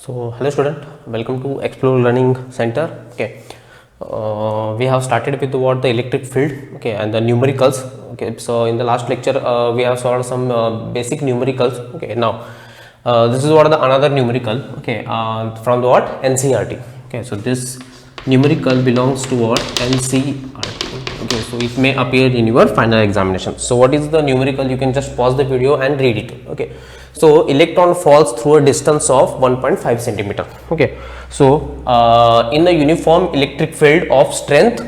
So hello student, welcome to Explore Learning Center. Okay, we have started with what the electric field, okay, and the numericals. Okay, so in the last lecture we have solved some basic numericals. Okay, now this is what the another numerical. Okay, from the what NCERT. Okay, so this numerical belongs to what NCERT. Okay, so it may appear in your final examination. So what is the numerical? You can just pause the video and read it. Okay. So electron falls through a distance of 1.5 centimeter. Okay. So in the uniform electric field of strength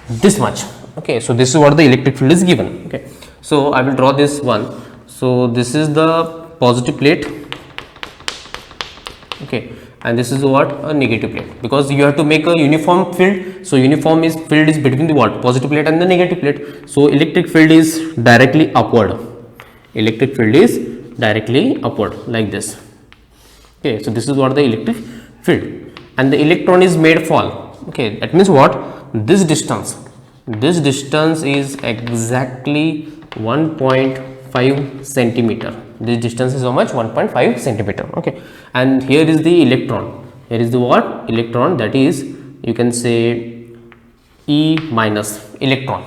this much. Okay. So this is what the electric field is given. Okay. So I will draw this one. So this is the positive plate. Okay. And this is what a negative plate, because you have to make a uniform field. So uniform field is between the what positive plate and the negative plate. So electric field is directly upward. Electric field is directly upward like this. Okay, so this is what the electric field, and the electron is made fall. Okay, that means what, this distance is exactly 1.5 centimeter. This distance is how much? 1.5 centimeter. Okay, and here is the electron. Here is the what electron, that is you can say E minus electron.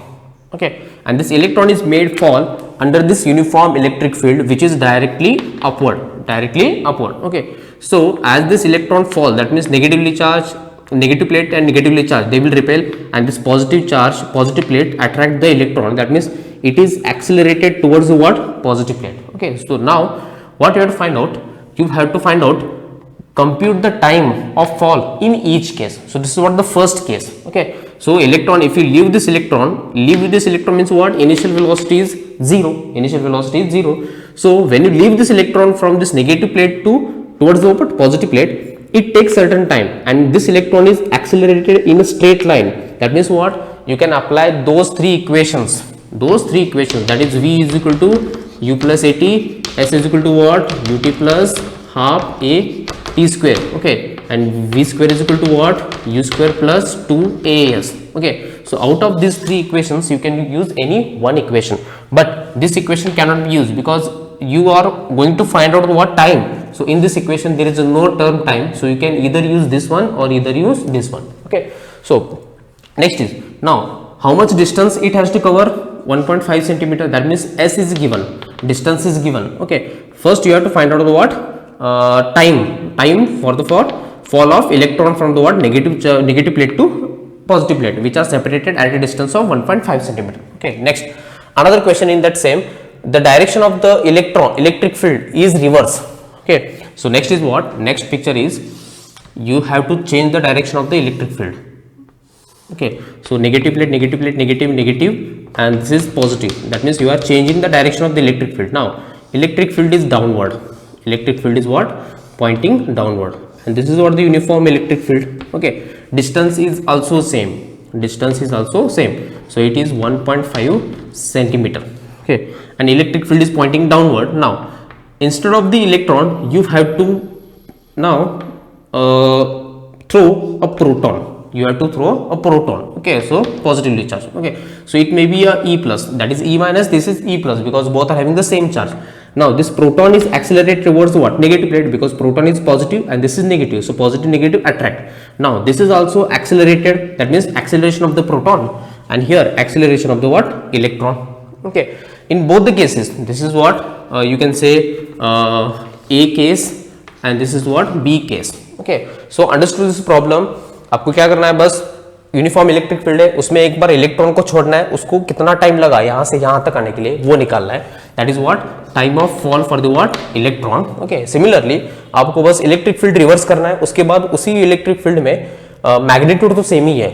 Okay, and this electron is made fall under this uniform electric field, which is directly upward. Okay, so as this electron fall, that means negatively charged, negative plate and negatively charged, they will repel, and this positive charge, positive plate attract the electron. That means it is accelerated towards the what positive plate. Okay, so now what you have to find out, you have to find out, compute the time of fall in each case. So this is what the first case. Okay, so electron, if you leave this electron means what, initial velocity is 0. So when you leave this electron from this negative plate towards the positive plate, it takes certain time, and this electron is accelerated in a straight line. That means what, you can apply those three equations, that is V is equal to U plus AT, S is equal to what, UT plus half A T square. Okay, and V square is equal to what, U square plus 2AS. Okay, so out of these three equations you can use any one equation, but this equation cannot be used because you are going to find out what time. So in this equation there is no term time, so you can either use this one or either use this one. Okay, so next is, now how much distance it has to cover? 1.5 centimeter. That means S is given, distance is given. Okay, first you have to find out the what time for the fall of electron from the what negative plate to positive plate, which are separated at a distance of 1.5 centimeter. Okay, next another question in that same, the direction of the electric field is reverse. Okay, so next is what, next picture is, you have to change the direction of the electric field. Okay, so negative plate, negative, and this is positive. That means you are changing the direction of the electric field. Now electric field is downward. Electric field is what, pointing downward, and this is what the uniform electric field. Okay, distance is also same. So it is 1.5 centimeter. Okay, and electric field is pointing downward. Now instead of the electron, you have to now throw a proton. Okay, so positively charged. Okay, so it may be a E plus, that is E minus, this is E plus, because both are having the same charge. Now this proton is accelerated towards what, negative plate, because proton is positive and this is negative, so positive negative attract. Now this is also accelerated, that means acceleration of the proton, and here acceleration of the what, electron. Okay, in both the cases, this is what you can say A case, and this is what B case. Okay, so understood this problem. आपको क्या करना है, बस uniform electric field है, उसमें एक बार electron को छोड़ना है, उसको कितना टाइम लगा यहाँ से यहाँ तक आने के लिए वो निकालना है. That is what, time of fall for the what, electron. Okay, similarly आपको बस इलेक्ट्रिक फील्ड रिवर्स करना है, उसके बाद उसी इलेक्ट्रिक फील्ड में मैग्नीट्यूड तो सेम ही है,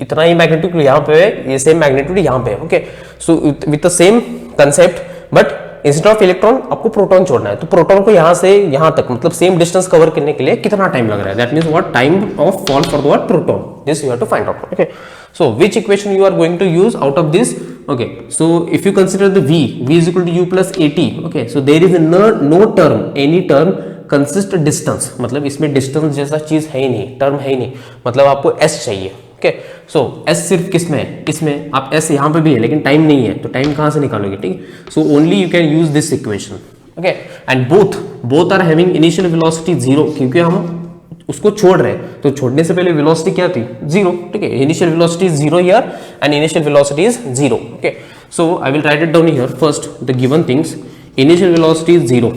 इतना ही मैग्नीट्यूड यहाँ पे है, ये सेम मैग्नीट्यूड यहाँ पे है. Okay, so with the same concept, but instead of electron आपको प्रोटॉन छोड़ना है, तो प्रोटॉन को यहाँ से यहाँ तक मतलब सेम डिस्टेंस कवर करने के लिए कितना टाइम लग रहा है, that means what, time of fall for what, proton. This you have to find out. Okay, so which equation you are going to use out of this? Okay, so if you consider the V is equal to U plus AT. Okay, so there is no term, any term consist distance, मतलब इसमें distance जैसा चीज है ही नहीं, term है ही नहीं, मतलब आपको S चाहिए. ओके, सो एस सिर्फ किस में है, इसमें. आप एस यहाँ पे भी है लेकिन टाइम नहीं है, तो टाइम कहाँ से निकालोगे, ठीक है. So only you can use this equation. Okay, and both are having initial velocity 0, क्योंकि हम उसको छोड़ रहे हैं, तो छोड़ने से पहले वेलोसिटी क्या थी 0, ठीक है, initial velocity is 0 here and initial velocity is 0, okay. So I will write it down here first the given things. Initial velocity is 0,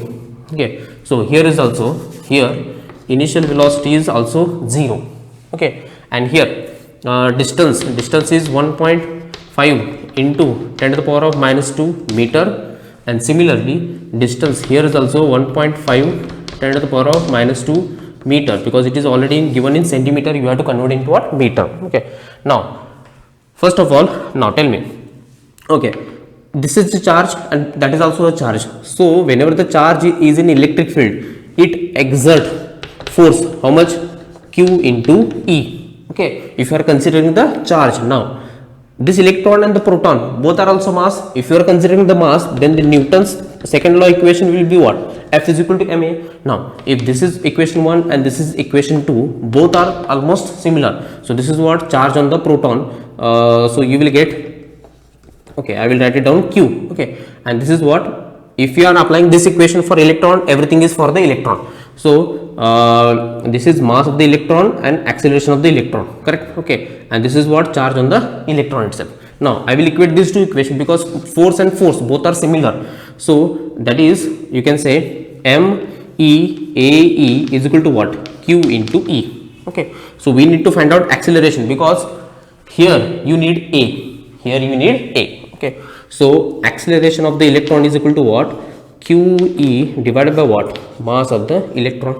okay. So here is also, here initial velocity is also 0, okay, and here distance is 1.5 into 10 to the power of minus 2 meter, and similarly distance here is also 1.5 10 to the power of minus 2 meter, because it is already given in centimeter, you have to convert into what, meter, okay. Now first of all, now tell me, okay, this is the charge and that is also a charge. So whenever the charge is in electric field, it exert force how much, q into E, okay, if you are considering the charge. Now this electron and the proton both are also mass. If you are considering the mass, then the Newton's second law equation will be what, F is equal to ma. Now if this is equation 1 and this is equation 2, both are almost similar. So this is what charge on the proton, so you will get, okay, I will write it down q, okay, and this is what, if you are applying this equation for electron, everything is for the electron. So this is mass of the electron and acceleration of the electron, correct, okay, and this is what charge on the electron itself. Now I will equate these two equations because force and force both are similar. So that is, you can say m e a e is equal to what, q into E, okay. So we need to find out acceleration, because here you need a, here you need a, okay. So acceleration of the electron is equal to what, QE divided by what, mass of the electron,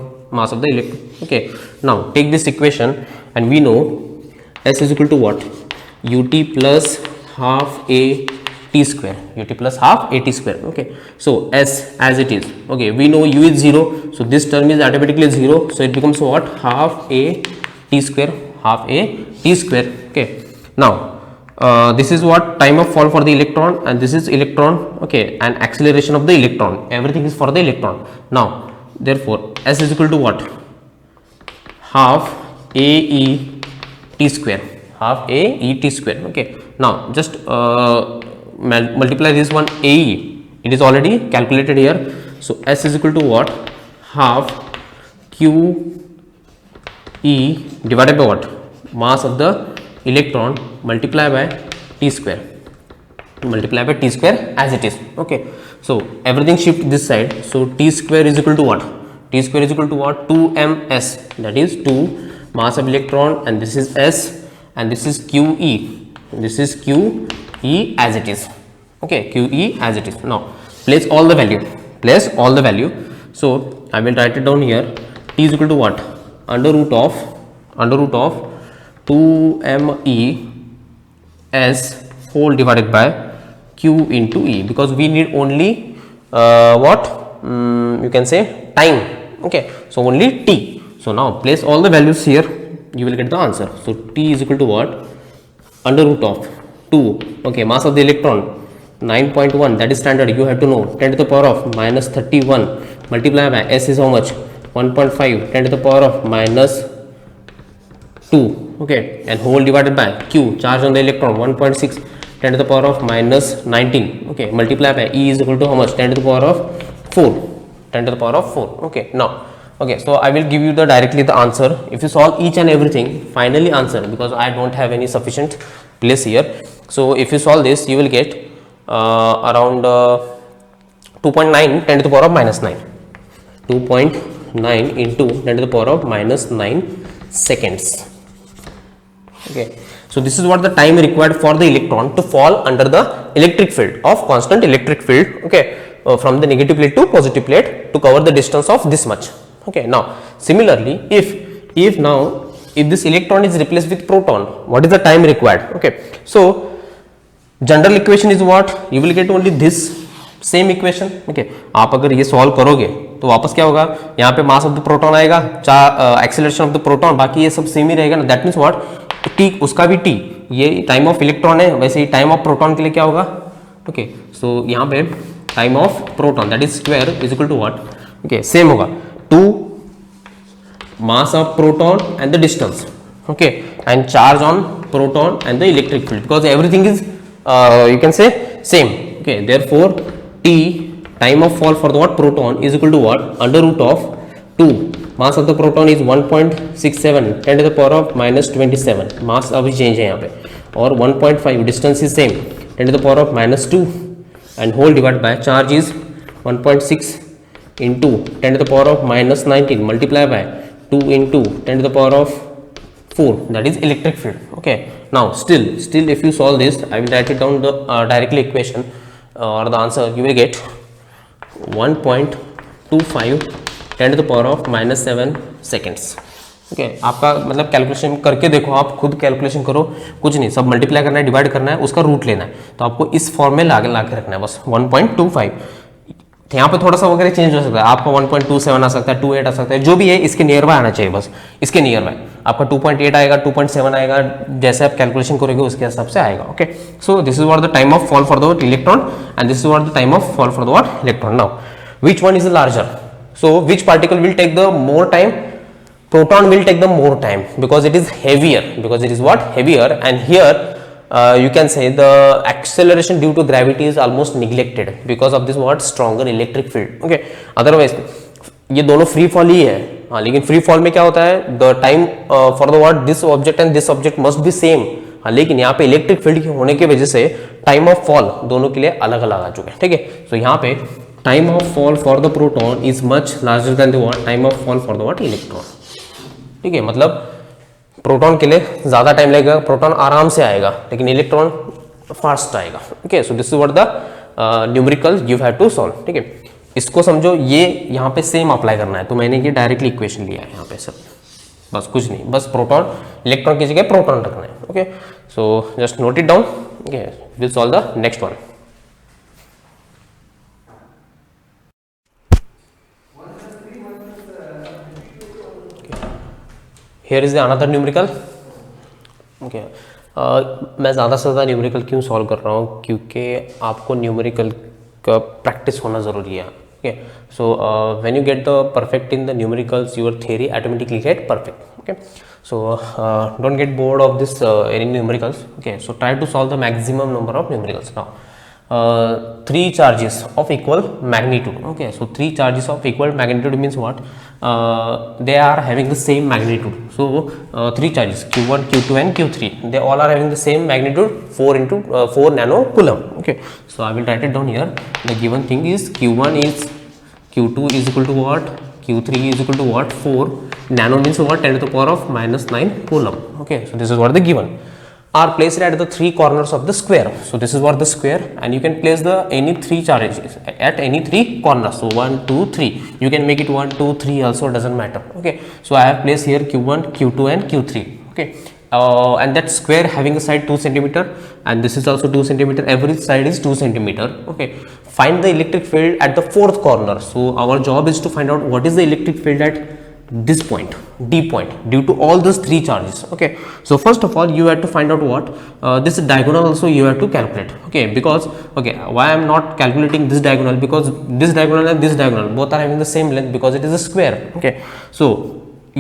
okay. Now take this equation and we know S is equal to what, ut plus half a t square, okay. So S as it is, okay, we know u is 0, so this term is automatically 0, so it becomes what, half a t square, okay. Now this is what, time of fall for the electron, and this is electron, okay, and acceleration of the electron, everything is for the electron. Now therefore S is equal to what, half a e t square, okay. Now just multiply this one a e, it is already calculated here. So S is equal to what, half q e divided by what, mass of the electron multiply by t square, as it is, okay. So everything shift this side, so t square is equal to what, 2ms, that is 2 mass of electron, and this is S, and this is QE, as it is, okay, QE as it is. Now place all the value, so I will write it down here. T is equal to what, under root of 2me s whole divided by q into E, because we need only you can say time, okay, so only t. So now place all the values here, you will get the answer. So t is equal to what, under root of 2, okay, mass of the electron 9.1, that is standard, you have to know, 10 to the power of minus 31 multiply by S is how much, 1.5 10 to the power of minus 2, okay, and whole divided by q, charge on the electron 1.6 10 to the power of minus 19, okay, multiply by E is equal to how much, 10 to the power of 4, okay. Now okay, so I will give you directly the answer. If you solve each and everything, finally answer, because I don't have any sufficient place here. So if you solve this, you will get around 2.9 10 to the power of minus 9, 2.9 into 10 to the power of minus 9 seconds, okay. So this is what the time required for the electron to fall under the electric field of constant electric field, okay, from the negative plate to positive plate to cover the distance of this much, okay. Now similarly, if this electron is replaced with proton, what is the time required, okay. So general equation is what, you will get only this same equation, okay. आप अगर ये solve करोगे तो वापस क्या होगा, यहाँ पे मास ऑफ द प्रोटॉन आएगा, एक्सेलरेशन ऑफ द प्रोटॉन, बाकी ये सब सेम ही रहेगा ना. दैट मीन्स व्हाट, टी उसका भी टी, ये टाइम ऑफ इलेक्ट्रॉन है, वैसे ही टाइम ऑफ प्रोटॉन के लिए क्या होगा, ओके. सो यहाँ पे time of proton that is square is equal to what, okay, same होगा 2 mass of proton and the distance, okay, and charge on proton and the electric field, because everything is you can say same, okay. Therefore T time of fall for the what proton is equal to what under root of 2. Mass of the proton is 1.67 10 to the power of minus 27. Mass अभी change है यहाँ पे, और 1.5 distance is same 10 to the power of minus 2 and whole divided by charge is 1.6 into 10 to the power of minus 19 multiply by 2 into 10 to the power of 4, that is electric field. Okay, now still if you solve this, I will write it down the directly equation or the answer you will get 1.25 10 to the power of minus 7 seconds. Okay आपका मतलब calculation करके देखो, आप खुद calculation करो, कुछ नहीं, सब मल्टीप्लाई करना है, डिवाइड करना है, उसका रूट लेना है, तो आपको इस फॉर्म में ला के रखना है बस 1.25. यहाँ पे थोड़ा सा वगैरह चेंज हो सकता है, आपका 1.27 आ सकता है, 28 आ सकता है, जो भी है इसके नियर बाय आना चाहिए, बस इसके नियर बाय आपका 2.8 आएगा, 2.7 आएगा, जैसे आप कैलकुलेशन करोगे उसके हिसाब से आएगा. Okay, so this is what the time of fall for the electron and this is what the time of fall for the what electron. Now which one is the larger? So which particle will take the more time? Proton will take the more time because it is heavier, because it is what heavier, and here you can say the acceleration due to gravity is almost neglected because of this what stronger electric field. Okay, otherwise ये दोनों free fall ही है, हाँ, लेकिन free fall में क्या होता है, the time for the what this object and this object must be same, हाँ, लेकिन यहाँ पे इलेक्ट्रिक फील्ड होने की वजह से टाइम ऑफ फॉल दोनों के लिए अलग अलग आ चुके हैं. ठीक है, तो यहाँ पे time of fall for the proton is much larger than the what time of fall for the what electron. ठीक है, मतलब प्रोटॉन के लिए ज़्यादा टाइम लगेगा, प्रोटॉन आराम से आएगा, लेकिन इलेक्ट्रॉन फास्ट आएगा. Okay, so this is what the numerical you have to solve. ठीक है, इसको समझो, ये यहाँ पे सेम अप्लाई करना है, तो मैंने ये डायरेक्टली इक्वेशन लिया है यहाँ पे सब, बस कुछ नहीं, बस प्रोटॉन इलेक्ट्रॉन की जगह प्रोटॉन रखना है. Okay, so just note it down. Okay, will solve the next one. Here is the another numerical. Okay. मैं ज़्यादा से ज़्यादा न्यूमेरिकल क्यों सॉल्व कर रहा हूँ, क्योंकि आपको न्यूमेरिकल का प्रैक्टिस होना ज़रूरी है. Okay, so when you get the perfect in the numericals your theory automatically get perfect. Okay, so don't get bored of this any numericals. Okay, so try to solve the maximum number of numericals. Now 3 charges of equal magnitude. Okay, so 3 charges of equal magnitude means what? They are having the same magnitude. So 3 charges q1, q2 and q3, they all are having the same magnitude, 4 into 4 nano coulomb. Okay, so I will write it down here. The given thing is q1 is q2 is equal to what, q3 is equal to what, 4 nano means what, 10 to the power of minus 9 coulomb. Okay, so this is what the given are placed at the 3 corners of the square. So this is what the square, and you can place the any 3 charges at any 3 corners. So 1 2 3, you can make it 1 2 3 also, doesn't matter. Okay, so I have placed here q1, q2 and q3. Okay, and that square having a side 2 centimeter, and this is also 2 centimeter, every side is 2 centimeter. Okay, find the electric field at the 4th corner. So our job is to find out what is the electric field at this point, D point, due to all those 3 charges. Okay, so first of all you have to find out what this diagonal also you have to calculate. Okay, because okay, why I am not calculating this diagonal, because this diagonal and this diagonal both are having the same length because it is a square. Okay, so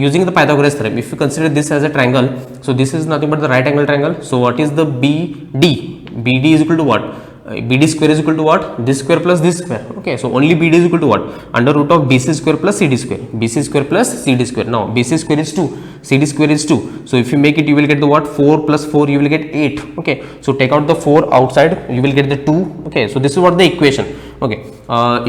using the Pythagoras theorem, if you consider this as a triangle, so this is nothing but the right angle triangle. So what is the BD? BD is equal to what? BD square is equal to what? This square plus this square. Okay, so only BD is equal to what? Under root of BC square plus CD square. BC square plus CD square. Now BC square is 2, CD square is 2. So if you make it, you will get the what? 4 plus 4, you will get 8. Okay, so take out the 4 outside, you will get the 2. Okay, so this is what the equation. Okay,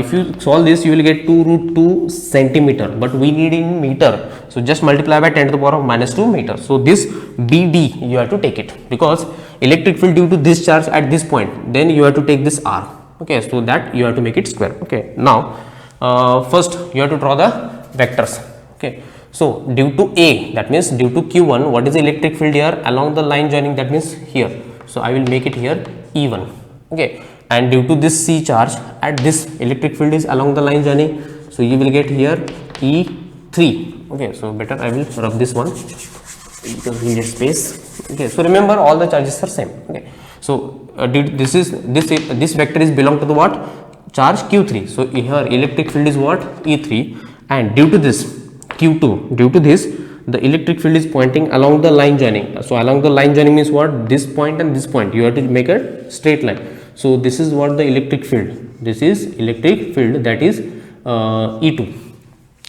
if you solve this, you will get 2 root 2 centimeter, but we need in meter. So just multiply by 10 to the power of minus 2 meter. So this BD you have to take it, because electric field due to this charge at this point, then you have to take this R. Okay, so that you have to make it square. Okay, now first you have to draw the vectors. Okay, so due to A, that means due to Q1, what is the electric field here along the line joining, that means here. So I will make it here E1. Okay, and due to this C charge at this electric field is along the line joining, so you will get here E3. Okay, so better I will rub this one because we need space. Okay, so remember all the charges are same. Okay, so this vector is belong to the what, charge Q3. So here electric field is what, E3, and due to this Q2, due to this the electric field is pointing along the line joining. So along the line joining means what, this point and this point, you have to make a straight line. So this is what the electric field this is electric field, that is E2,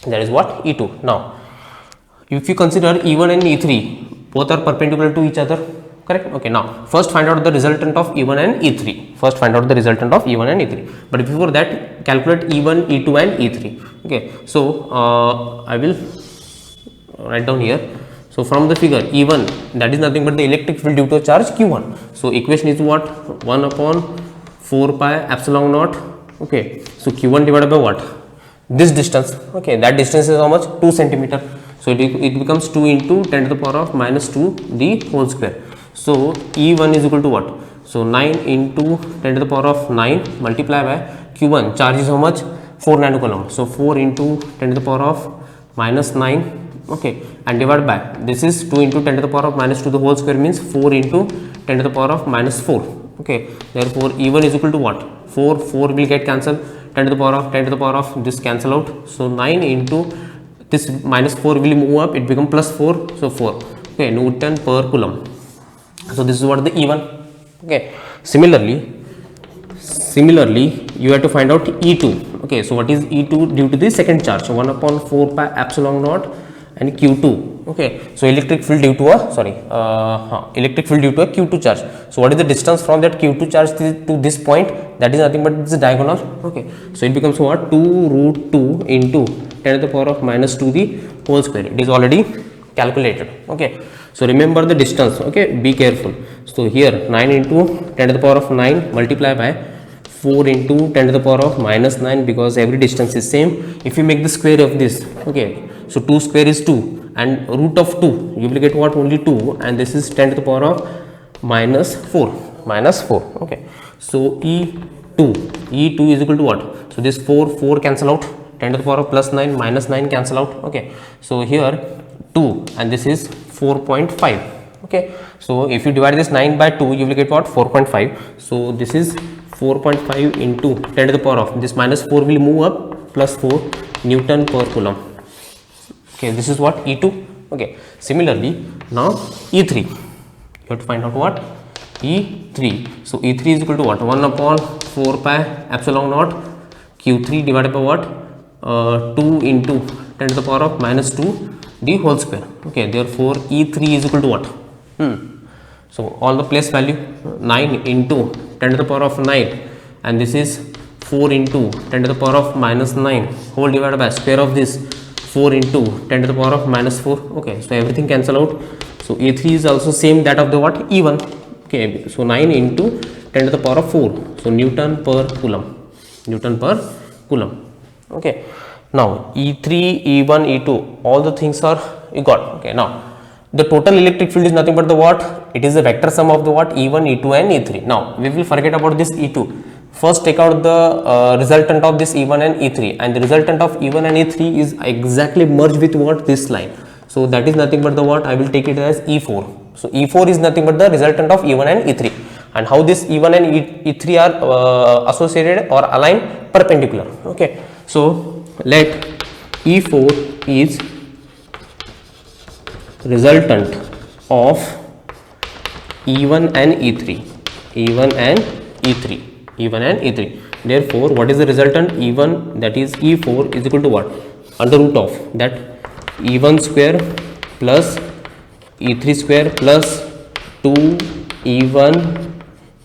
that is what, E2. Now if you consider E1 and E3, both are perpendicular to each other, correct? Okay, now first find out the resultant of E1 and E3. First find out the resultant of E1 and E3, but before that calculate E1, E2 and E3. Okay, so I will write down here. So from the figure, E1, that is nothing but the electric field due to a charge Q1. So equation is what, 1 upon 4 pi epsilon naught. Okay, so Q1 divided by what, this distance. Okay, that distance is how much, 2 centimeter. So it becomes 2 into 10 to the power of minus 2 the whole square. So E1 is equal to what, so 9 into 10 to the power of 9 multiply by Q1, charge is how much, 4 nanocoulomb. So 4 into 10 to the power of minus 9, okay, and divided by, this is 2 into 10 to the power of minus 2 the whole square, means 4 into 10 to the power of minus 4. Okay, therefore E1 is equal to what, 4 will get cancelled, 10 to the power of 10 to the power of this cancel out. So 9 into this minus 4 will move up, it become plus 4, so 4, okay, Newton per coulomb. So this is what the E1. Okay, similarly you have to find out E2. Okay, so what is E2 due to the second charge, 1 upon 4 pi epsilon naught and Q2. Okay, so electric field due to a Q2 charge. So what is the distance from that Q2 charge to this point, that is nothing but this diagonal. Okay, so it becomes what, 2 root 2 into 10 to the power of minus 2 the whole square. It is already calculated. Okay, so remember the distance. Okay, be careful. So here 9 into 10 to the power of 9 multiply by 4 into 10 to the power of minus 9, because every distance is same. If you make the square of this, okay, so 2 square is 2 and root of 2, you will get what, only 2, and this is 10 to the power of minus 4. Okay, so E2 is equal to what, so this 4 cancel out, 10 to the power of plus 9 minus 9 cancel out. Okay, so here 2 and this is 4.5. Okay, so if you divide this 9 by 2, you will get what, 4.5. so this is 4.5 into 10 to the power of, this minus 4 will move up, plus 4 Newton per coulomb. Okay, this is what, E2. Okay, similarly now E3, you have to find out what, E3. So E3 is equal to what, 1 upon 4 pi epsilon naught Q3 divided by what, 2 into 10 to the power of minus 2 the whole square. Okay, therefore E3 is equal to what, so all the place value, 9 into 10 to the power of 9 and this is 4 into 10 to the power of minus 9 whole divided by square of this 4 into 10 to the power of minus 4. Okay, so everything cancel out. So A3 is also same that of the what, E1. Okay, so 9 into 10 to the power of 4, so Newton per coulomb. Okay, now E3, E1, E2, all the things are you got. Okay, now the total electric field is nothing but the what, it is the vector sum of the what, E1, E2 and E3. Now we will forget about this E2. First take out the resultant of this E1 and E3, and the resultant of E1 and E3 is exactly merged with what, this line. So that is nothing but the what, I will take it as E4. So E4 is nothing but the resultant of E1 and E3. And how this E1 and E3 are associated or aligned, perpendicular. Okay, so let E4 is resultant of E1 and E3. Therefore, what is the resultant? E1, that is E4 is equal to what? Under root of that E1 square plus E3 square plus 2 E1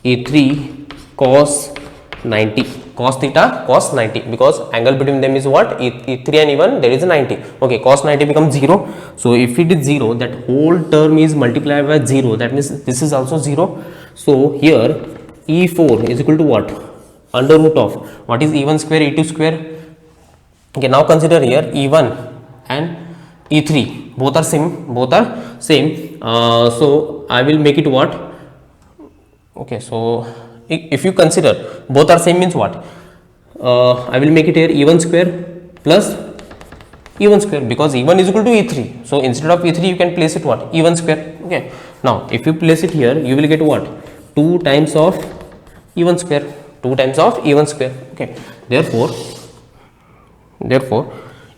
E3 cos 90, cos theta cos 90, because angle between them is what, E3 and E1, there is a 90. Okay, cos 90 becomes 0. So if it is 0, that whole term is multiplied by 0, that means this is also 0. So here E4 is equal to what, under root of what is E1 square, E2 square. Okay, now consider here E1 and E3, both are same. So I will make it what, okay, so if you consider both are same means what, I will make it here E1 square plus E1 square, because E1 is equal to E3. So instead of E3 you can place it what, E1 square. Okay, now if you place it here, you will get what, 2 times of E1 square, 2 times of E1 square. Okay, therefore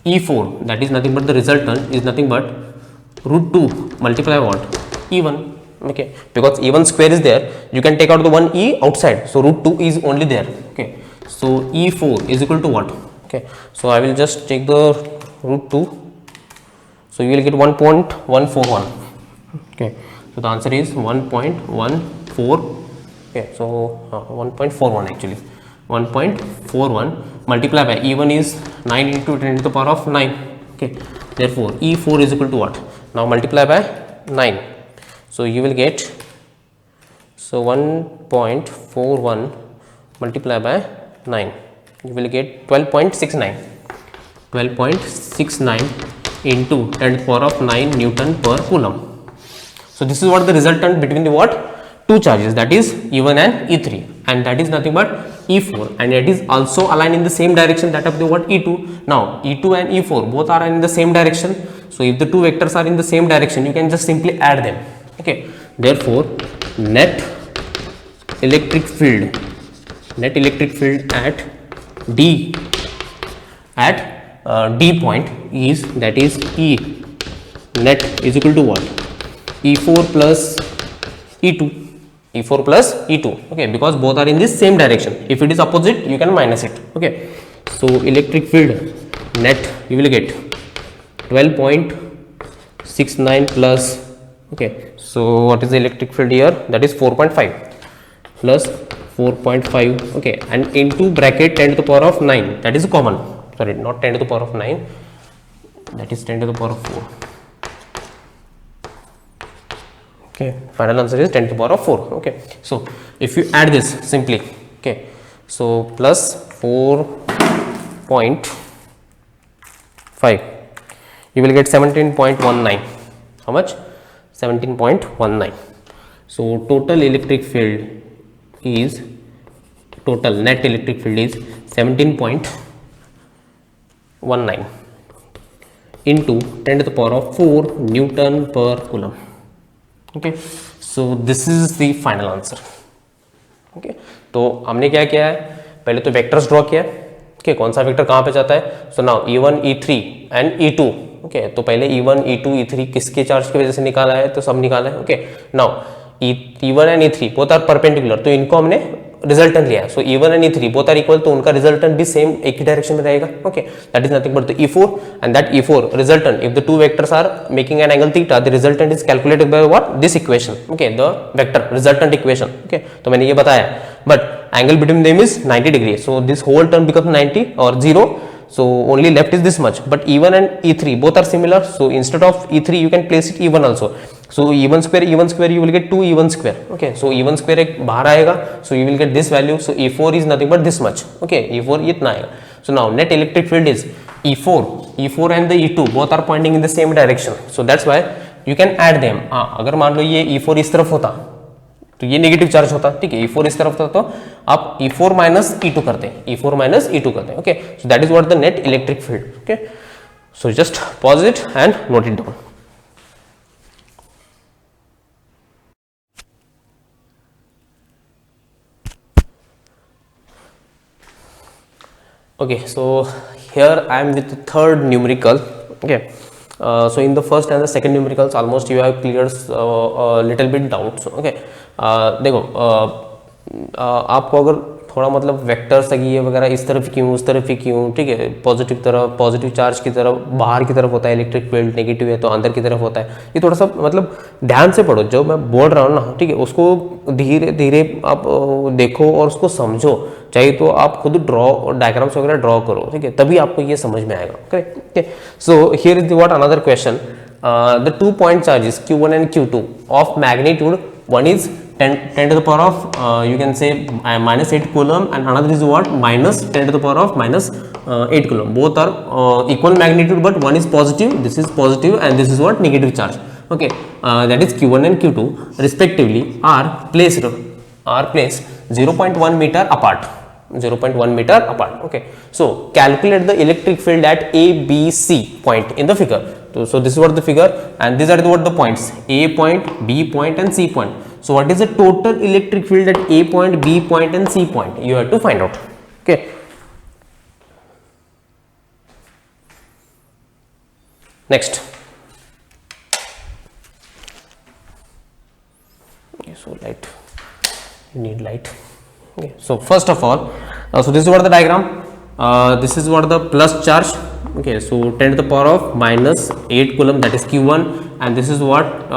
E4, that is nothing but the resultant, is nothing but root 2 multiply what, E1. Okay, because E1 square is there, you can take out the one E outside, so root 2 is only there. Okay, So E4 is equal to what? Okay, so I will just take the root 2, so you will get 1.141. Okay, so the answer is 1.14. Okay, so 1.41 actually, 1.41 multiplied by E1 is 9 into 10 to the power of 9. Okay, therefore E4 is equal to what? Now multiply by 9, so you will get, so 1.41 multiply by 9, you will get 12.69. 12.69 into 10 to the power of 9 Newton per Coulomb. So this is what the resultant between the what? Two charges, that is E1 and E3, and that is nothing but E4, and it is also aligned in the same direction that of the what? E2. Now E2 and E4 both are in the same direction, so if the two vectors are in the same direction, you can just simply add them. Okay, therefore net electric field at D point is, that is E net is equal to what? E4 plus E2. E4 plus E2. Okay, because both are in this same direction. If it is opposite, you can minus it. Okay, so electric field net you will get 12.69 plus, okay, so what is the electric field here? That is 4.5 plus 4.5. okay, and into bracket 10 to the power of 9, that is common, sorry, not 10 to the power of 9, that is 10 to the power of 4. Okay, final answer is 10 to the power of 4. Okay, so if you add this simply, okay, so plus 4.5, you will get 17.19. How much? 17.19. So total electric field is, total net electric field is 17.19 into 10 to the power of 4 Newton per Coulomb. Okay, so this is the final answer. Okay, तो हमने क्या किया है, पहले तो vectors draw किया है. Okay, कौन सा वेक्टर कहाँ पे जाता है? So now E1 E3 and E2. Okay, तो पहले E1 E2 E3 किसके चार्ज की वजह से निकाला है? तो सब निकाला है. Okay, now E1 and E3 both are perpendicular, तो इनको हमने रिजल्टेंट लिया. So E1 and E3 both are equal, तो उनका रिजल्टेंट भी सेम एक ही डायरेक्शन में रहेगा. Okay, that is nothing but the E4, and that E4 resultant, if the two vectors are making an angle theta, the resultant is calculated by what? This equation. Okay, the vector resultant equation. Okay, तो मैंने ये बताया, but angle between them is 90 degree, so this whole term becomes 90 or 0, so only left is this much. But E1 and E3 both are similar, so instead of E3 you can place it E1 also. So E1 square you will get 2 E1 square. Okay, so E1 square एक बाहर आएगा, so you will get this value. So E4 is nothing but this much. Okay, E4 इतना आएगा. So now net electric field is E4 and the E2 both are pointing in the same direction, so that's why you can add them. हाँ, अगर मान लो ये E4 इस तरफ होता तो ये नेगेटिव चार्ज होता. ठीक है, E4 इस तरफ था तो आप E4 माइनस E2 करते हैं, E4 माइनस E2 करते हैं. Okay, so that is what the net electric field. Okay, so just pause it and note it down. Okay, so here I am with the third numerical. Okay, so in the first and the second numericals almost you have cleared a little bit doubts. Okay, देखो आपको अगर थोड़ा मतलब vectors ये वगैरह इस तरफ क्यों उस तरफ ही क्यों, ठीक है, पॉजिटिव तरफ पॉजिटिव चार्ज की तरफ बाहर की तरफ होता है इलेक्ट्रिक फील्ड, नेगेटिव है तो अंदर की तरफ होता है, ये थोड़ा सा मतलब ध्यान से पढ़ो जो मैं बोल रहा हूँ ना. ठीक है, उसको धीरे धीरे आप देखो और उसको समझो, चाहिए तो आप खुद ड्रॉ डायग्राम्स वगैरह ड्रॉ करो. ठीक है, तभी आपको ये समझ में आएगा. Correct. So here is what another question. The 2 point charges Q1 and Q2 of magnitude, one is 10 to the power of you can say minus 8 coulomb, and another is what? Minus 10 to the power of minus 8 coulomb. Both are equal magnitude, but one is positive, this is positive, and this is what? Negative charge. Okay, that is Q1 and Q2 respectively are placed 0.1 meter apart. 0.1 meter apart. Okay, so calculate the electric field at A, B, C point in the figure. So this is what the figure, and these are what the points: A point, B point, and C point. So what is the total electric field at A point, B point, and C point? You have to find out. Okay. Next. Okay, so light. You need light. Okay. So first of all, So this is what the diagram. This is what the plus charge. Okay, so 10 to the power of minus 8 coulomb, that is Q1, and this is what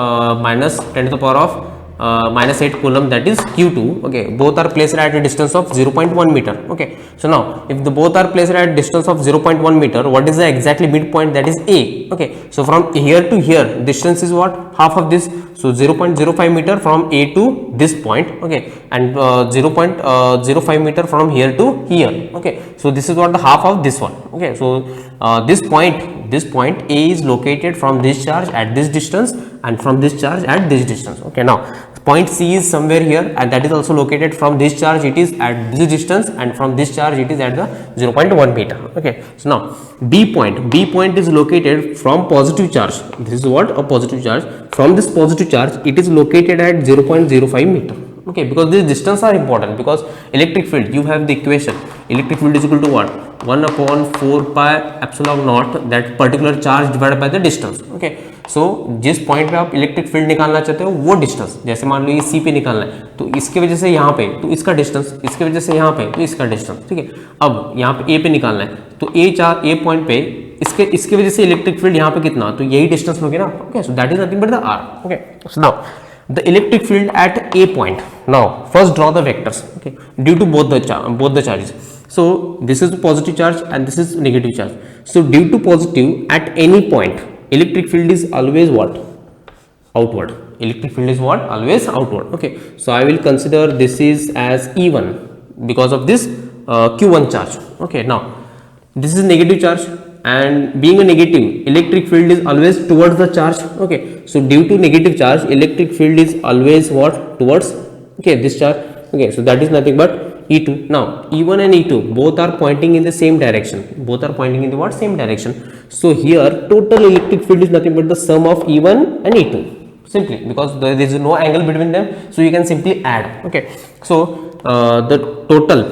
minus 10 to the power of minus 8 coulomb, that is Q2. Okay, both are placed at a distance of 0.1 meter. Okay, so now if the both are placed at a distance of 0.1 meter, what is the exactly midpoint, that is A. Okay, so from here to here distance is what, half of this, so 0.05 meter from A to this point. Okay, and 0.05 meter from here to here. Okay, so this is what the half of this one. Okay, so this point A is located from this charge at this distance and from this charge at this distance. Okay, now point C is somewhere here, and that is also located from this charge, it is at this distance, and from this charge it is at the 0.1 meter. Okay, so now B point is located from positive charge. This is what, a positive charge. From this positive charge it is located at 0.05 meter. Okay, because these distance are important, because electric field, you have the equation, electric field is equal to what, 1 upon 4 pi epsilon naught, that particular charge divided by the distance. Okay, so जिस point पे आप electric field निकालना चाहते हो वो distance, जैसे मान लो ये सी पे निकालना है, तो इसके वजह से यहाँ पे तो इसका डिस्टेंस, इसके वजह से यहाँ पे तो इसका डिस्टेंस. ठीक है, अब यहाँ पे ए पे निकालना है, तो ए पॉइंट पे इसके वजह से इलेक्ट्रिक फील्ड यहाँ पे कितना, तो यही डिस्टेंस लोगे ना. Okay, so that is nothing but the R. Okay, so now the electric field at A point. Now first draw the vectors. Okay, due to both the charges. So this is positive charge and this is negative charge. So due to positive, at any point electric field is always what, outward. Electric field is what, always outward. Okay, so I will consider this is as E1 because of this Q1 charge. Okay, now this is negative charge, and being a negative, electric field is always towards the charge. Okay, so due to negative charge, electric field is always what, towards, okay, this charge. Okay, so that is nothing but E2. Now E1 and E2 both are pointing in the same direction, both are pointing in the what, same direction. So here total electric field is nothing but the sum of E1 and E2, simply because there is no angle between them, so you can simply add. Okay, so the total,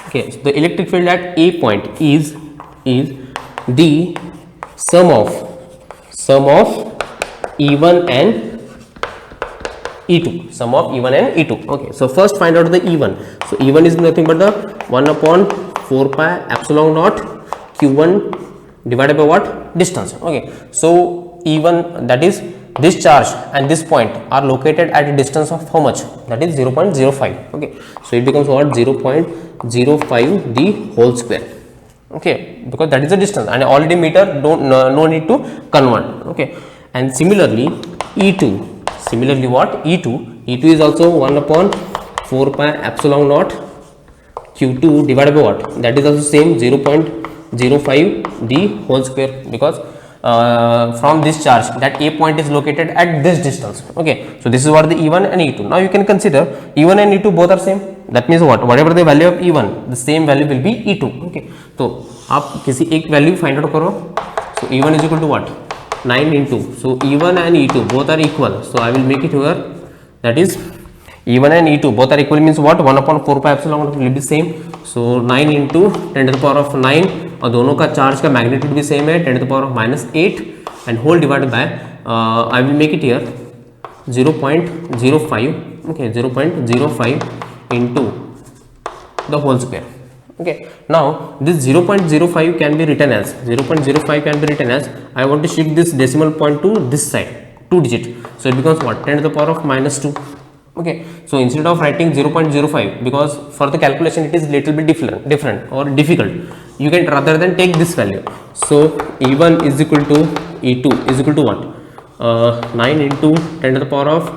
okay, so the electric field at A point is the sum of E1 and E2, sum of E1 and E2. Okay, so first find out the E1. So E1 is nothing but the 1 upon 4 pi epsilon naught Q1 divided by what, distance. Okay, so E1, that is this charge and this point are located at a distance of how much, that is 0.05. okay, so it becomes what, 0.05 the whole square. Okay, because that is the distance, and already meter, no need to convert. Okay, and similarly E2, similarly what, E2 is also 1 upon 4 pi epsilon naught Q2 divided by what, that is also same 0.05 the whole square, because from this charge that A point is located at this distance. Okay, so this is what the E1 and E2. Now you can consider E1 and E2 both are same, that means what, whatever the value of E1, the same value will be E2. Okay, तो आप किसी एक value find out करो. So E1 is equal to what, 9 into, so E1 and E2 both are equal, so I will make it here, that is E1 and E2 both are equal means what, 1 upon 4 pi epsilon will be same, so 9 into 10 to the power of 9, और दोनों का charge का magnitude भी same है, 10 to the power of -8 and whole divided by I will make it here 0.05. okay, 0.05 into the whole square. Okay, now this 0.05 can be written as I want to shift this decimal point to this side, 2 digit, so it becomes what, 10 to the power of -2. Okay, so instead of writing 0.05, because for the calculation it is little bit different or difficult, you can rather than take this value. So E1 is equal to E2 is equal to what, 9 into 10 to the power of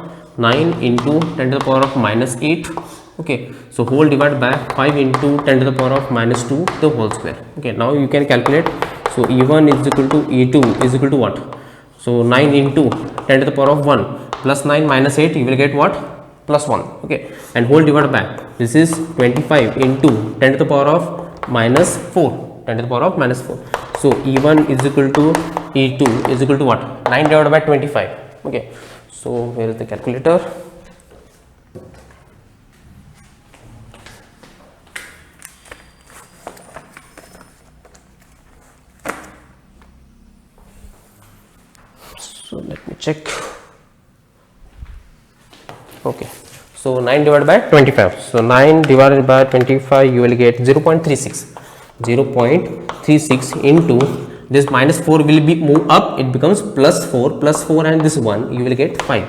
9 into 10 to the power of -8. Okay, so whole divided by 5 into 10 to the power of -2 the whole square. Okay, now you can calculate. So E1 is equal to E2 is equal to what, so 9 into 10 to the power of 1 plus 9 minus 8, you will get what, plus 1. Okay, and whole divided by, this is 25 into 10 to the power of -4, 10 to the power of -4. So E1 is equal to E2 is equal to what, 9 divided by 25. Okay, so where is the calculator? So let me check. Okay, So 9 divided by 25. So 9 divided by 25, you will get 0.36. 0.36 into this minus 4 will be move up. It becomes plus 4 and this 1. You will get 5.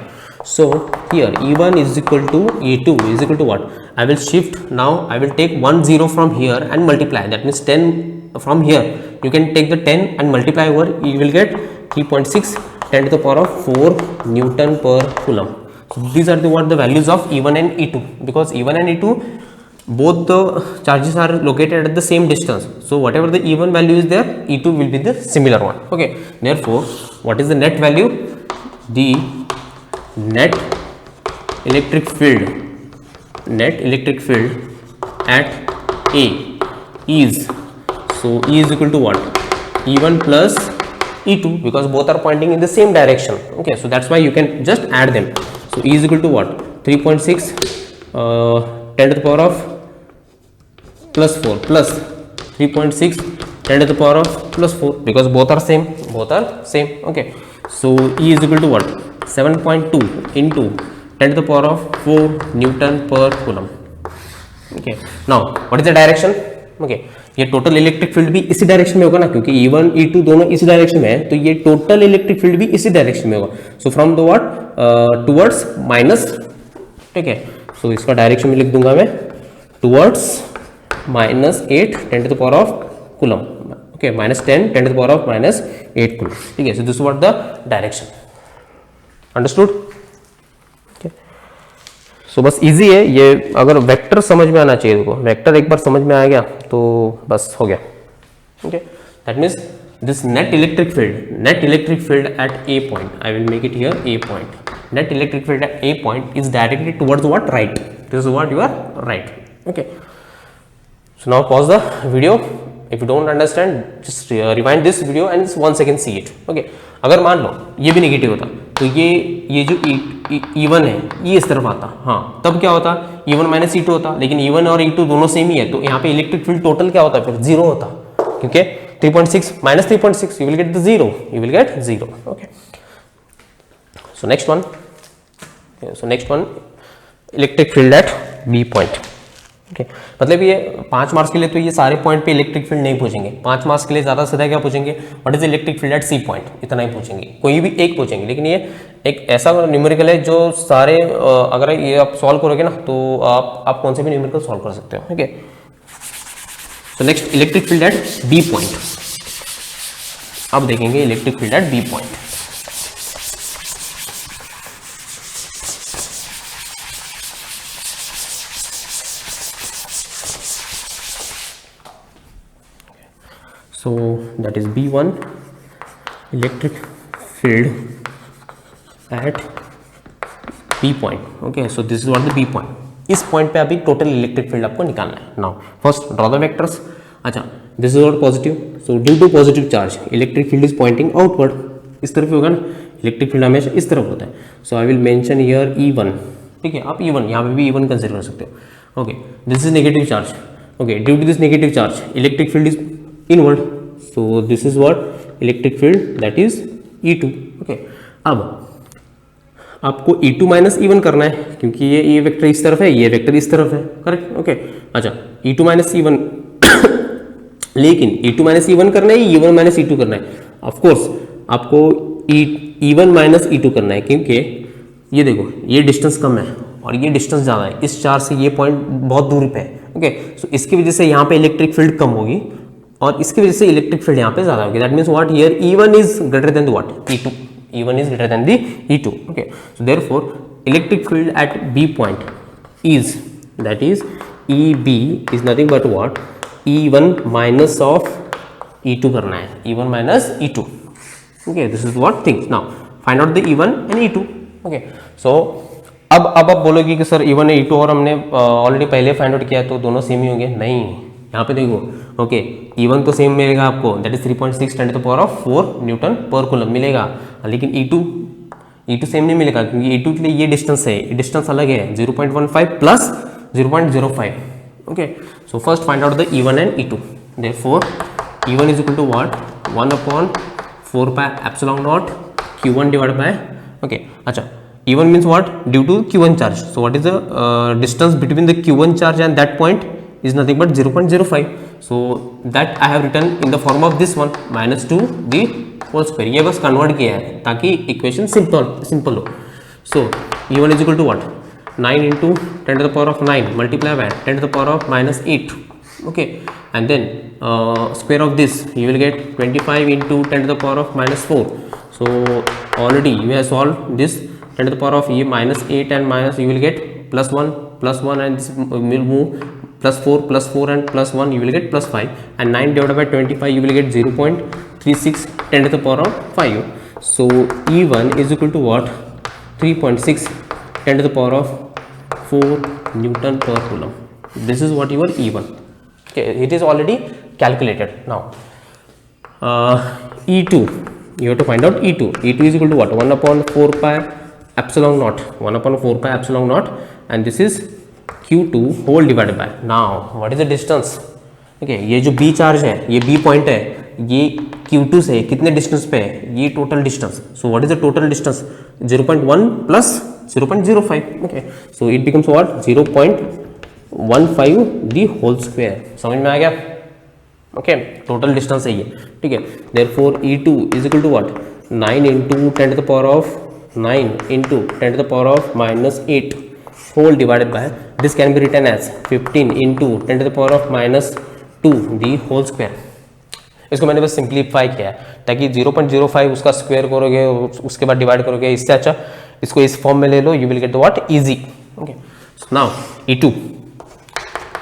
So here E1 is equal to E2 is equal to what? I will shift now. I will take 1 0 from here and multiply. That means 10 from here. You can take the 10 and multiply over. You will get 3.6 10 to the power of 4 Newton per Coulomb. So these are the values of E1 and E2, because E1 and E2 both the charges are located at the same distance. So whatever the E1 value is there, E2 will be the similar one. Okay. Therefore, what is the net value? The net electric field at A is, so E is equal to what? E1 plus E2, because both are pointing in the same direction. Okay, so that's why you can just add them. So E is equal to what? 3.6 10 to the power of plus 4 plus 3.6 10 to the power of plus 4, because both are same. Okay, so E is equal to what? 7.2 into 10 to the power of 4 Newton per Coulomb. Okay, now what is the direction? Okay, ये total electric field भी इसी direction में होगा ना, क्योंकि E1 E2 दोनों इसी direction में है, तो ये टोटल इलेक्ट्रिक फील्ड भी इसी डायरेक्शन में होगा. So from the what towards minus. ठीक है, सो इसका डायरेक्शन में लिख दूंगा मैं towards -8 10 to the power of coulomb. Okay, -10 10 to the power of -8 coulomb. ठीक है, so this what the direction. Understood? So बस इजी है ये. अगर वेक्टर समझ में आना चाहिए, देखो वेक्टर एक बार समझ में आ गया तो बस हो गया. Okay, that means this net electric field at a point, I will make it here a point. Net electric field at a point is directed towards what? Right. This is what you are right. Okay, so now pause the video. If you don't understand, just rewind this video and once again see it. Okay, अगर मान लो ये भी negative होता तो ये जो E1 है ये इस तरफ आता, हाँ, तब क्या होता? E1 माइनस E2 होता. लेकिन E1 और E2 दोनों सेम ही है, तो यहाँ पे इलेक्ट्रिक फील्ड टोटल क्या होता? फिर 0 होता, क्योंकि 3.6 minus 3.6 you will get the 0. Okay, so next one electric field at B point. Okay, मतलब ये 5 मार्क्स के लिए तो ये सारे पॉइंट पे इलेक्ट्रिक फील्ड नहीं पूछेंगे. 5 मार्क्स के लिए ज़्यादा सीधा क्या पूछेंगे? What is electric field at C point, इतना ही पूछेंगे. कोई भी एक पूछेंगे, लेकिन ये एक ऐसा न्यूमेरिकल है जो सारे अगर ये आप सॉल्व करोगे ना तो आप कौन से भी न्यूमेरिकल सॉल्व कर सकते हो. Okay, so next electric field at B point. अब देखेंगे electric field at B point. So that is B1 electric field at B point. Okay, so this is what the B point. इस point पे अभी total electric field आपको निकालना है. Now first draw the vectors. अच्छा, this is what positive. So due to positive charge electric field is pointing outward. इस तरफ होगा ना, इलेक्ट्रिक फील्ड हमेशा इस तरफ होता है. So I will mention here E1. ठीक है, आप E1 यहाँ पे भी E1 कंसिडर कर सकते हो. Okay, this is negative charge. Okay, due to this negative charge electric field is inward. So this is what electric field, that is E2. Okay, अब आपको E2 माइनस E1 करना है, क्योंकि ये वेक्टर इस तरफ है, ये वेक्टर इस तरफ है. करेक्ट. ओके, अच्छा, E2 माइनस E1 लेकिन E2 माइनस E1 करना है, E1 माइनस E2 करना है. ऑफ कोर्स आपको E1 माइनस E2 करना है, क्योंकि ये देखो ये डिस्टेंस कम है और ये डिस्टेंस ज़्यादा है. इस चार्ज से ये पॉइंट बहुत दूरी पे है. ओके, सो इसकी वजह से यहाँ पे इलेक्ट्रिक फील्ड कम होगी और इसकी वजह से इलेक्ट्रिक फील्ड यहाँ पे ज्यादा होगी. That means what here E1 is greater than the what E2. E1 is greater than the E2. Okay, so therefore electric field at B point is, that is EB is nothing but what E1 minus of E2 करना है. E1 minus E2. Okay, this is what things. Now find out the E1 and E2. Okay, so अब आप बोलोगे कि sir E1 E2 और हमने already पहले find out किया तो दोनों सेम ही होंगे. नहीं, यहाँ पे देखो. ओके, E1 तो सेम मिलेगा आपको, that is 3.6 10 to the power of 4 newton per coulomb मिलेगा. लेकिन E2 सेम नहीं मिलेगा, क्योंकि E2 के लिए ये डिस्टेंस है, डिस्टेंस अलग है, 0.15 plus 0.05. Okay, so first find out the E1 and E2. Therefore E1 is equal to what 1/4 pi epsilon naught Q1 divide by. Okay, अच्छा, E1 means what? Due to Q1 charge. So what is the distance between the Q1 charge and that point is nothing but 0.05. So that I have written in the form of this one, minus 2 the whole square. ये बस convert किया है ताकि equation simple हो. So E1 is equal to what? 9 into 10 to the power of 9 multiply by 10 to the power of minus 8. Okay, and then square of this you will get 25 into 10 to the power of minus 4. So already you have solved this 10 to the power of minus 8 and minus, you will get plus 1 and this will move plus 4 and plus 1, you will get plus 5, and 9 divided by 25 you will get 0.36 10 to the power of 5. So E1 is equal to what? 3.6 10 to the power of 4 Newton per coulomb. This is what your E1. Okay, it is already calculated. Now E2, you have to find out E2. E2 is equal to what? 1 upon 4 pi epsilon naught, 1 upon 4 pi epsilon naught, and this is Q2 whole divided by. Now what is the distance? Okay, ये जो B charge है, ये B point है, ये Q2 से कितने distance पे है? ये total distance. So what is the total distance? 0.1 plus 0.05. Okay, so it becomes what? 0.15 the whole square. समझ में आ गया? Okay, टोटल डिस्टेंस है ये. ठीक है, therefore E2 is equal to what? 9 into 10 to the power of 9 into 10 to the power of minus 8 whole divided by, this can be written as 15 into 10 to the power of minus 2 the whole square. इसको मैंने बस simplify किया है ताकि 0.05 उसका square करोगे उसके बाद डिवाइड करोगे, इससे अच्छा इसको इस फॉर्म में ले लो, you will get the what? Easy. Okay, so now E2,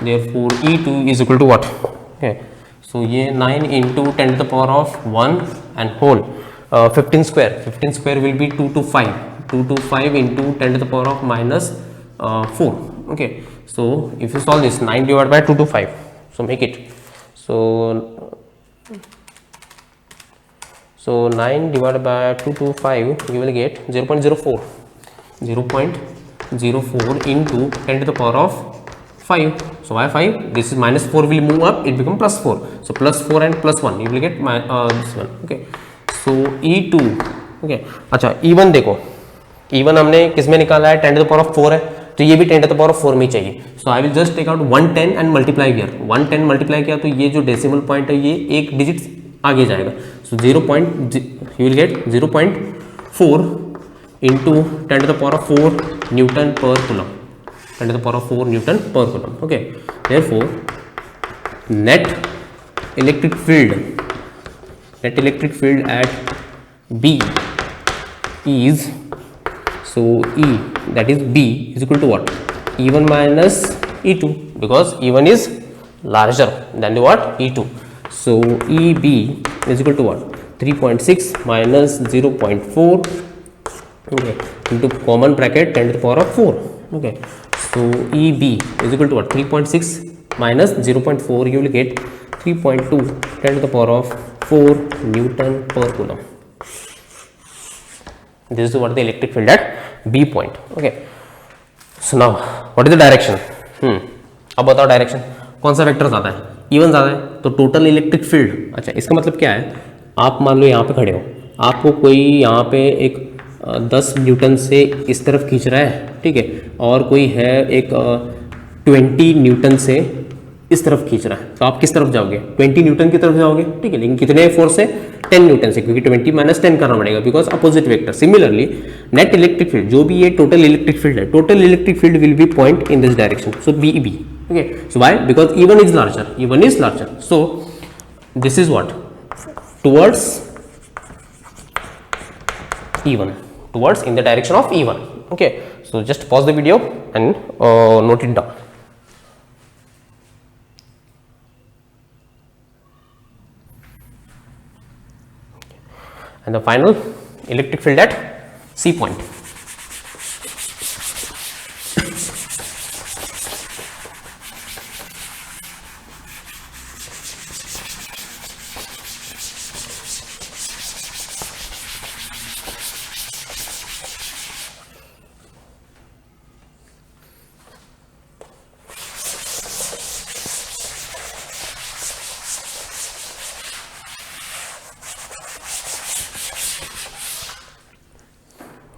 therefore E2 is equal to what? Okay, so ये 9 into 10 to the power of 1 and whole 15 square will be 225 into 10 to the power of minus 4. Okay, so if you solve this, 9 divided by 225, so make it, so 9 divided by 225 you will get 0.04 into 10 to the power of 5. So why 5? This is minus 4 will move up, it become plus 4. So plus 4 and plus 1 you will get this one. Okay, so E2. Okay, अच्छा E1 देखो, E1 हमने किस में निकाला है? 10 to the power of 4 है, तो ये भी 10 to the power of 4 में ही चाहिए. So I will just take out 110 and multiply here. 110 multiply किया तो ये जो डेसिमल पॉइंट है ये एक डिजिट आगे जाएगा. So you will get 0.4 into 10 to the power of 4 Newton per coulomb. 10 to the power of 4 Newton per coulomb. Okay, therefore net electric field at B is, so E, that is B is equal to what? E1 minus E2, because E1 is larger than the what? E2. So EB is equal to what? 3.6 minus 0.4, okay, into common bracket 10 to the power of 4. Okay, so EB is equal to what? 3.6 minus 0.4, you will get 3.2 10 to the power of 4 Newton per coulomb. This is what the electric field at B point. Okay, so now what is the direction? अब बताओ direction कौन सा vector ज़्यादा है? E1 ज़्यादा है, तो total electric field. अच्छा, इसका मतलब क्या है? आप मान लो यहाँ पे खड़े हो, आपको कोई यहाँ पे एक 10 न्यूटन से इस तरफ खींच रहा है, ठीक है, और कोई है एक 20 न्यूटन से इस तरफ खींच रहा है, तो आप किस तरफ जाओगे? 20 न्यूटन की तरफ जाओगे, ठीक है, लेकिन कितने फोर्स से? 10 न्यूटन से, क्योंकि 20 माइनस 10 करना पड़ेगा because opposite vector. Similarly net electric field, जो भी ये टोटल इलेक्ट्रिक फील्ड है, total electric field will be point in this direction. So BB. Okay, so why? Because E1 is larger. So this is what? Towards E1, towards in the direction of E1. Okay, so just pause the video and note it down. And the final electric field at C point.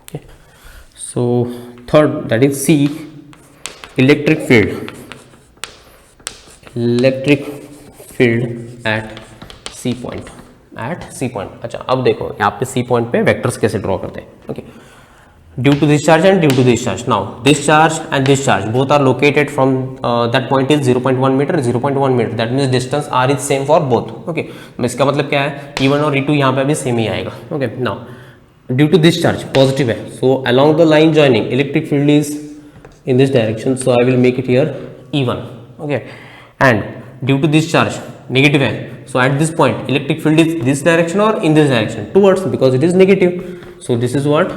Okay. So third, that is C, electric field at C point, अच्छा अब देखो यहाँ पे C point पे vectors कैसे draw करते हैं. Okay, due to this charge and due to this charge. Now this charge and this charge both are located from that point is 0.1 meter, 0.1 meter. That means distance r is same for both. Okay, इसका मतलब क्या है, E1 और E2 यहाँ पे भी same ही आएगा. Okay, now due to this charge positive है, so along the line joining electric field is in this direction, so I will make it here E1. Okay, and due to this charge negative है, so at this point electric field is this direction or in this direction, towards, because it is negative. So this is what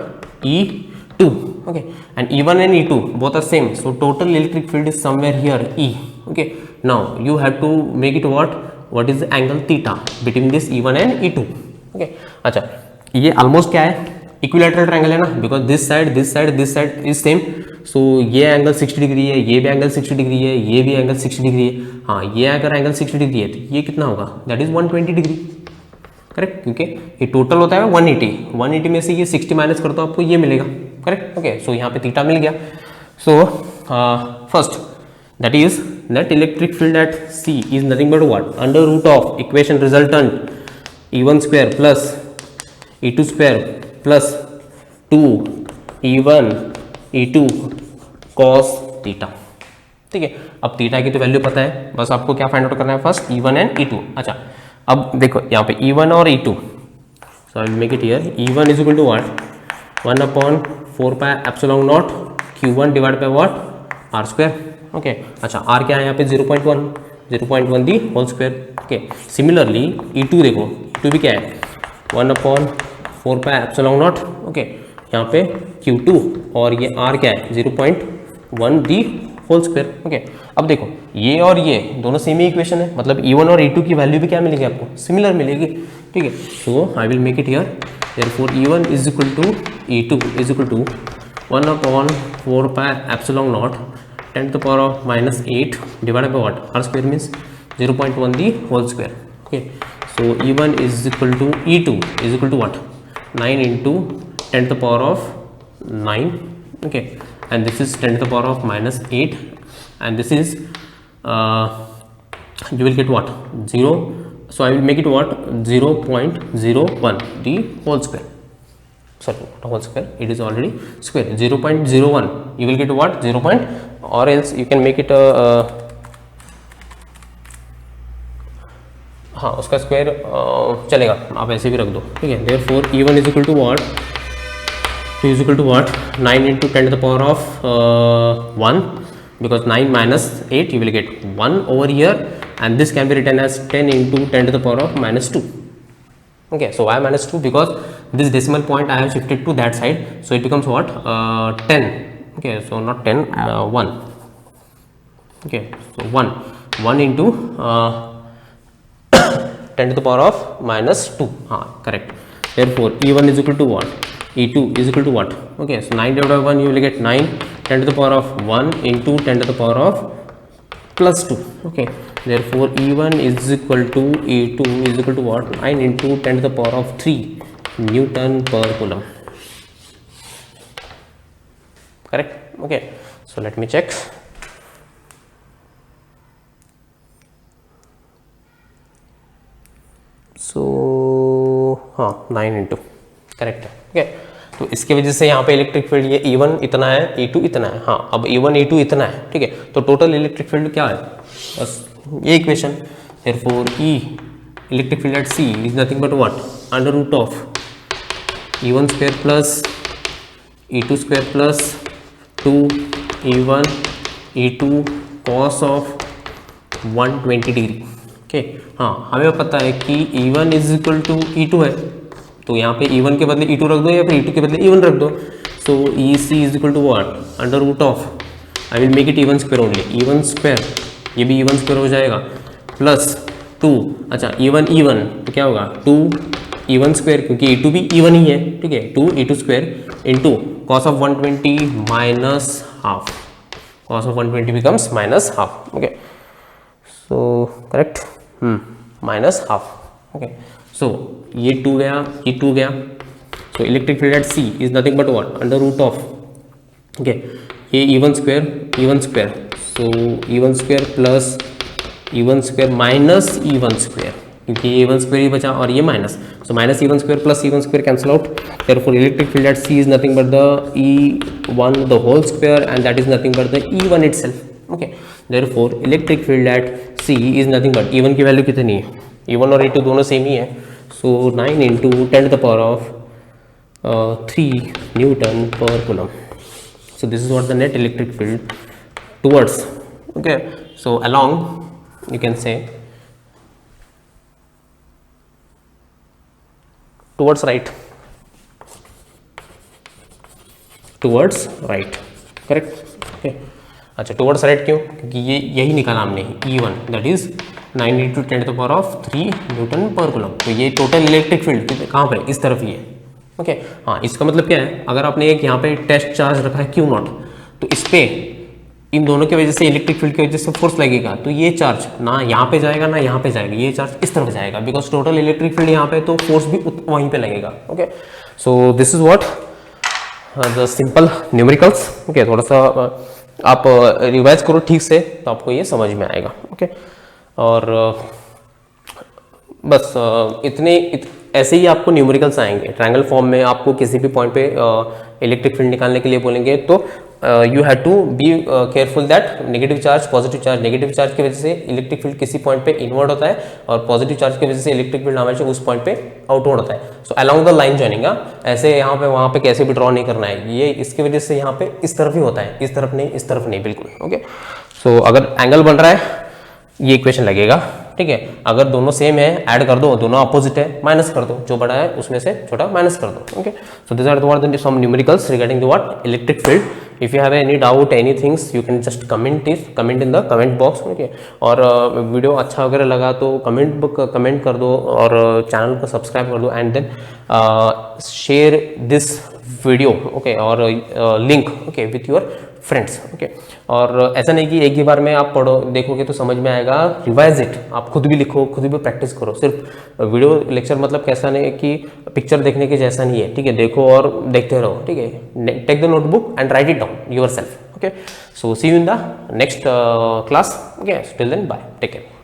E2. Okay, and E1 and E2 both are same, so total electric field is somewhere here E. Okay, now you have to make it what is the angle theta between this E1 and E2. Okay, अच्छा ये almost क्या है, equilateral triangle है ना, because this side is same. So ये angle 60 degree है, ये भी एंगल 60 डिग्री है, ये भी एंगल 60 डिग्री है. हाँ, ये अगर एंगल 60 डिग्री है तो ये कितना होगा, दैट इज 120 डिग्री. करेक्ट, क्योंकि ये टोटल होता है 180 में से ये 60 माइनस कर दो, आपको ये मिलेगा. करेक्ट. ओके, सो यहाँ पे थीटा मिल गया. So first that is net electric field at C is nothing but what, under root of equation resultant E1 square plus E2 square plus 2 E1 E2 cos theta. ठीक है, अब theta की तो value पता है, बस आपको क्या फाइंड आउट करना है, फर्स्ट E1 एंड E2. अच्छा, अब देखो यहाँ पे E1 और E2, so I will make it here. E1 is equal to what, 1/4 pi epsilon naught Q1 divide by what, R square. Okay, अच्छा R क्या है यहाँ पे 0.1 the whole square. Okay, similarly E2 देखो, E2 भी क्या है 1/4 पाई एप्सिलॉन नॉट. ओके, यहाँ पे Q2 और ये R क्या है 0.1 दी होल स्क्वायर. ओके, अब देखो ये और ये दोनों सेम ही इक्वेशन है, मतलब E1 और E2 की वैल्यू भी क्या मिलेगी आपको, सिमिलर मिलेगी. ठीक है, so I will make it here. Therefore E1 is equal to E2 is equal to 1/4 pi epsilon naught 10⁻⁻8 divided by what, R square means 0.1 the whole square. Okay, so E1 is equal to E2 is equal to what, 9 into 10⁻9. okay, and this is 10⁻⁻8, and this is you will get what, 0. So I will make it what, 0.01 the whole square, sorry not whole square, it is already square. 0.01 you will get what, 0 point, or else you can make it हाँ उसका square चलेगा, आप ऐसे भी रख दो. ठीक है, therefore E1 is equal to what, 2 is equal to what, 9 into 10⁻1, because 9 minus 8 you will get 1 over here, and this can be written as 10 into 10⁻². Okay, so why -2, because this decimal point I have shifted to that side, so it becomes what, 10. Okay, so not 10, 1. Okay, so 1 into 10⁻². हाँ, correct. Therefore E1 is equal to what, E2 is equal to what. Okay, so 9 divided by 1 you will get 9, 10⁻1 into 10⁻². Okay, therefore E1 is equal to E2 is equal to what, 9 into 10⁻3 Newton per coulomb. Correct. Okay, so let me check. So हाँ 9 into, correct है. Okay, तो इसकी वजह से यहाँ पे electric field ये E1 इतना है, E2 इतना है. हाँ, अब E1 E2 इतना है. ठीक है, तो टोटल इलेक्ट्रिक फील्ड क्या है, बस ये equation. Therefore E electric field at C is nothing but what, under root of E1 square plus E2 square plus 2 E1 E2 cos of 120 degree. Okay, हाँ हमें पता है कि E1 is equal to E2 है, तो यहाँ पे E1 के बदले E2 रख दो या फिर E2 के बदले E1 रख दो. So EC is equal to what, under root of, I will make it E1 square only, E1 square, ये भी E1 स्क्वायर हो जाएगा, प्लस 2, अच्छा E1 तो क्या होगा 2 E1 स्क्वायर, क्योंकि E2 भी E1 ही है. ठीक है, 2 E2 square into cos of 120 minus half, cos of 120 becomes minus half. Okay, so correct, minus half. Okay, so ये 2 गया, ये 2 गया. So electric field at C is nothing but what, under root of okay, ये even square, so even square plus even square minus even square, क्योंकि ये even square ही बचा और ये minus, so minus even square plus even square cancel out, therefore electric field at C is nothing but the E1 the whole square and that is nothing but the E1 itself. Okay, therefore electric field at C is nothing but E1 की value कितनी है, E1 और E2 दोनों same ही है, so 9 into 10 to the power of 3 Newton per coulomb. So this is what the net electric field towards, okay, so along you can say towards right, correct. Okay, अच्छा towards right क्यों, क्योंकि ये यही निकाला हमने E1 that is 9 into 10 to the power of 3 Newton per coulomb. तो ये total electric field कहाँ पर है, इस तरफ ही है. ओके, हाँ, इसका मतलब क्या है, अगर आपने एक यहाँ पे टेस्ट चार्ज रखा है Q0, तो इस पे इन दोनों की वजह से इलेक्ट्रिक फील्ड की वजह से फोर्स लगेगा, तो ये चार्ज ना यहाँ पे जाएगा ना यहाँ पे जाएगा, ये चार्ज इस तरफ जाएगा, बिकॉज टोटल इलेक्ट्रिक फील्ड यहाँ पे, तो फोर्स भी वहीं पे लगेगा. Okay, so this is what the simple numericals. Okay, थोड़ा सा आप रिवाइज करो ठीक से तो आपको ये समझ में आएगा. ओके, और बस ऐसे ही आपको न्यूमेरिकल्स आएंगे ट्रायंगल फॉर्म में. आपको किसी भी पॉइंट पे इलेक्ट्रिक फील्ड निकालने के लिए बोलेंगे तो you have to be careful that negative charge positive charge, negative charge की वजह से इलेक्ट्रिक फील्ड किसी पॉइंट पे इनवर्ट होता है और पॉजिटिव चार्ज की वजह से इलेक्ट्रिक फील्ड हमेशा उस पॉइंट पे आउटवर्ड होता है. So along the line joining, ऐसे यहाँ पे वहाँ पे कैसे भी ड्रॉ नहीं करना है, ये इसकी वजह से यहाँ पे इस तरफ ही होता है, इस तरफ नहीं, इस तरफ नहीं, बिल्कुल. ओके, सो अगर एंगल बन रहा है ये इक्वेशन लगेगा, ठीक है. अगर दोनों सेम है ऐड कर दो, दोनों अपोजिट है माइनस कर दो, जो बड़ा है उसमें से छोटा माइनस कर दो. Okay, so this are the some numericals regarding the what electric field. If you have any doubt any things you can just comment in the comment box. Okay, और वीडियो अच्छा वगैरह लगा तो कमेंट कर दो और चैनल को subscribe कर दो and then share this video. Okay, और link okay with your friends. Okay, और ऐसा नहीं कि एक ही बार में आप पढ़ो देखोगे तो समझ में आएगा, रिवाइज इट, आप खुद भी लिखो, खुद भी प्रैक्टिस करो. सिर्फ वीडियो लेक्चर मतलब कैसा नहीं कि पिक्चर देखने के जैसा नहीं है, ठीक है. देखो और देखते रहो, ठीक है. Take the notebook and write it down yourself. Okay, so see you in the next class. Okay, till then bye, take care.